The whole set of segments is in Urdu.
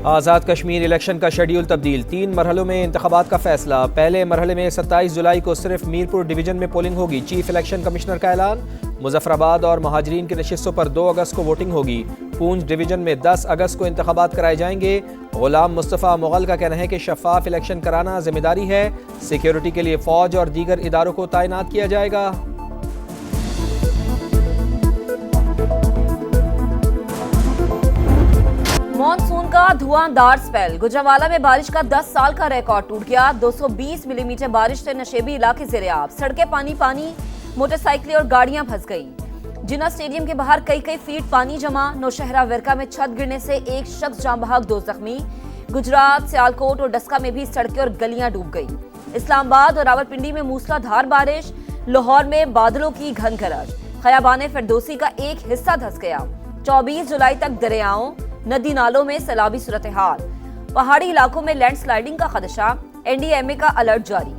آزاد کشمیر الیکشن کا شیڈیول تبدیل، 3 مرحلوں میں انتخابات کا فیصلہ۔ پہلے مرحلے میں 27 جولائی کو صرف میرپور ڈویژن میں پولنگ ہوگی، چیف الیکشن کمشنر کا اعلان۔ مظفر آباد اور مہاجرین کی نشستوں پر 2 اگست کو ووٹنگ ہوگی۔ پونچھ ڈویژن میں 10 اگست کو انتخابات کرائے جائیں گے۔ غلام مصطفیٰ مغل کا کہنا ہے کہ شفاف الیکشن کرانا ذمہ داری ہے، سیکیورٹی کے لیے فوج اور دیگر اداروں کو تعینات کیا جائے گا۔ مانسون کا دھواندار سپیل، گجرانوالہ میں بارش کا 10 سال کا ریکارڈ ٹوٹ گیا۔ 220 ملی میٹر بارش سے نشیبی علاقے زیرآب، سڑکیں پانی، موٹر سائیکلیں اور گاڑیاں پھنس گئیں۔ جناح اسٹیڈیم کے باہر کئی فیٹ پانی جمع، نوشہرہ ورکا میں چھت گرنے سے 1 شخص جاں بحق 2 زخمی۔ گجرات، سیالکوٹ اور ڈسکا میں بھی سڑکیں اور گلیاں ڈوب گئی۔ اسلام آباد اور راولپنڈی میں موسلا دھار بارش، لاہور میں بادلوں کی گھن گرج، خیابان فردوسی کا ایک حصہ دھس گیا۔ 24 جولائی تک دریاؤں، ندی نالوں میں سیلابی صورتحال، پہاڑی علاقوں میں لینڈ سلائیڈنگ کا خدشہ، این ڈی ایم اے کا الرٹ جاری۔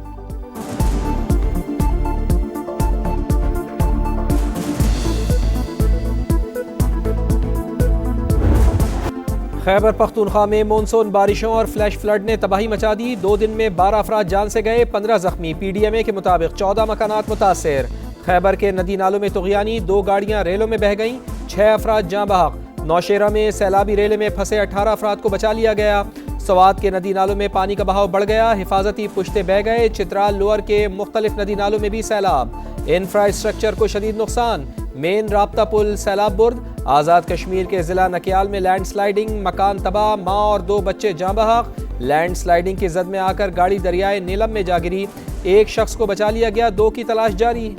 خیبر پختونخوا میں مونسون بارشوں اور فلیش فلڈ نے تباہی مچا دی، 2 دن میں 12 افراد جان سے گئے، 15 زخمی۔ پی ڈی ایم اے کے مطابق 14 مکانات متاثر۔ خیبر کے ندی نالوں میں طغیانی، 2 گاڑیاں ریلوں میں بہہ گئیں، 6 افراد جاں بحق۔ نوشہرہ میں سیلابی ریلے میں پھنسے 18 افراد کو بچا لیا گیا۔ سوات کے ندی نالوں میں پانی کا بہاؤ بڑھ گیا، حفاظتی پشتے بہہ گئے۔ چترال لوئر کے مختلف ندی نالوں میں بھی سیلاب، انفراسٹرکچر کو شدید نقصان، مین رابطہ پل سیلاب برد۔ آزاد کشمیر کے ضلع نکیال میں لینڈ سلائیڈنگ، مکان تباہ، ماں اور 2 بچے جاں بحق۔ لینڈ سلائیڈنگ کی زد میں آ کر گاڑی دریائے نیلم میں جا گری، 1 شخص کو بچا لیا گیا، 2 کی تلاش جاری۔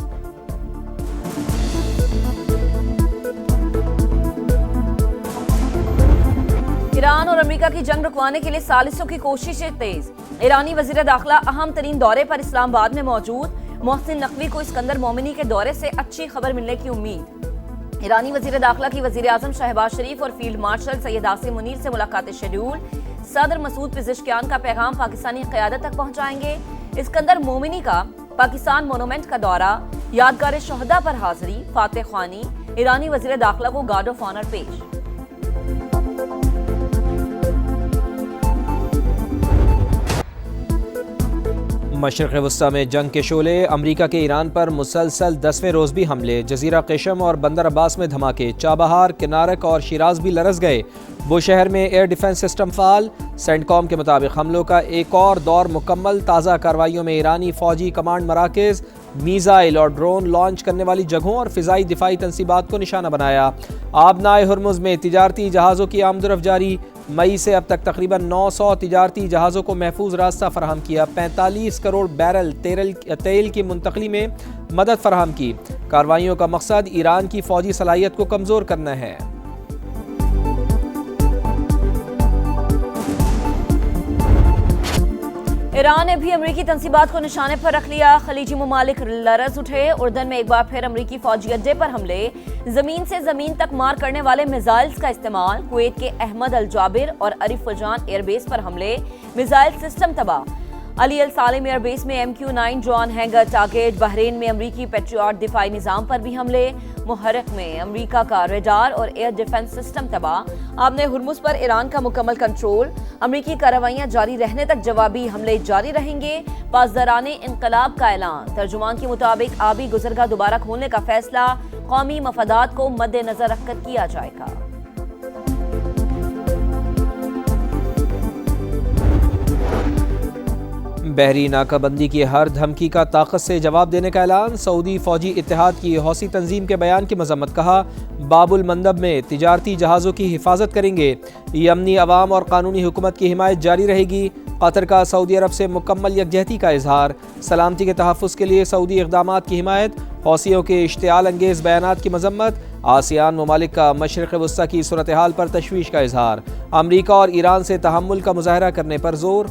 ایران اور امریکہ کی جنگ رکوانے کے لیے ثالثوں کی کوششیں تیز۔ ایرانی وزیر داخلہ اہم ترین دورے پر اسلام آباد میں موجود، محسن نقوی کو اسکندر مومنی کے دورے سے اچھی خبر ملنے کی امید۔ ایرانی وزیر داخلہ کی وزیر اعظم شہباز شریف اور فیلڈ مارشل سید عاصم منیر سے ملاقات شیڈول۔ صدر مسعود پزشکیان کا پیغام پاکستانی قیادت تک پہنچائیں گے۔ اسکندر مومنی کا پاکستان مونومنٹ کا دورہ، یادگار شہداء پر حاضری، فاتح خوانی، ایرانی وزیر داخلہ کو گارڈ آف آنر پیش۔ مشرق وسطی میں جنگ کے شعلے، امریکہ کے ایران پر مسلسل 10ویں روز بھی حملے، جزیرہ قشم اور بندر عباس میں دھماکے، چابہار، کنارک اور شیراز بھی لرز گئے۔ بوشہر میں ایئر ڈیفنس سسٹم فعال، سینٹ کام کے مطابق حملوں کا ایک اور دور مکمل۔ تازہ کارروائیوں میں ایرانی فوجی کمانڈ مراکز، میزائل اور ڈرون لانچ کرنے والی جگہوں اور فضائی دفاعی تنصیبات کو نشانہ بنایا۔ آبنائے ہرمز میں تجارتی جہازوں کی آمد و رفت جاری، مئی سے اب تک تقریباً 900 تجارتی جہازوں کو محفوظ راستہ فراہم کیا، 45 کروڑ بیرل تیل کی منتقلی میں مدد فراہم کی۔ کارروائیوں کا مقصد ایران کی فوجی صلاحیت کو کمزور کرنا ہے۔ ایران نے بھی امریکی تنصیبات کو نشانے پر رکھ لیا، خلیجی ممالک لرز اٹھے۔ اردن میں ایک بار پھر امریکی فوجی اڈے پر حملے، زمین سے زمین تک مار کرنے والے میزائلز کا استعمال۔ کویت کے احمد الجابر اور عریف فجان ایئر بیس پر حملے، میزائل سسٹم تباہ۔ علی السالم ایئر بیس میں MQ-9 drone hanger target. Bahrain میں امریکی پیٹریاٹ دفاعی نظام پر بھی حملے، محرک میں امریکہ کا ریڈار اور ایئر ڈیفنس سسٹم تباہ۔ آبنائے ہرمز پر ایران کا مکمل کنٹرول، امریکی کارروائیاں جاری رہنے تک جوابی حملے جاری رہیں گے۔ پاسداران انقلاب کا اعلان، ترجمان کے مطابق آبی گزرگاہ دوبارہ کھولنے کا فیصلہ قومی مفادات کو مد نظر رکھ کر کیا جائے گا۔ بحری ناکہ بندی کی ہر دھمکی کا طاقت سے جواب دینے کا اعلان، سعودی فوجی اتحاد کی حوثی تنظیم کے بیان کی مذمت، کہا باب المندب میں تجارتی جہازوں کی حفاظت کریں گے، یمنی عوام اور قانونی حکومت کی حمایت جاری رہے گی۔ قطر کا سعودی عرب سے مکمل یکجہتی کا اظہار، سلامتی کے تحفظ کے لیے سعودی اقدامات کی حمایت، حوثیوں کے اشتعال انگیز بیانات کی مذمت۔ آسیان ممالک کا مشرق وسطی کی صورتحال پر تشویش کا اظہار، امریکہ اور ایران سے تحمل کا مظاہرہ کرنے پر زور۔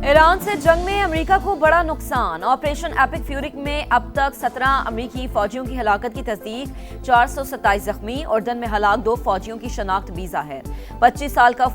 ایران سے جنگ میں امریکہ کو بڑا نقصان، آپریشن ایپک فیورک میں اب تک 17 امریکی فوجیوں کی ہلاکت کی تصدیق، 427 زخمی۔ اردن میں ہلاک 2 فوجیوں کی شناخت بھی ظاہر، 25 سال کا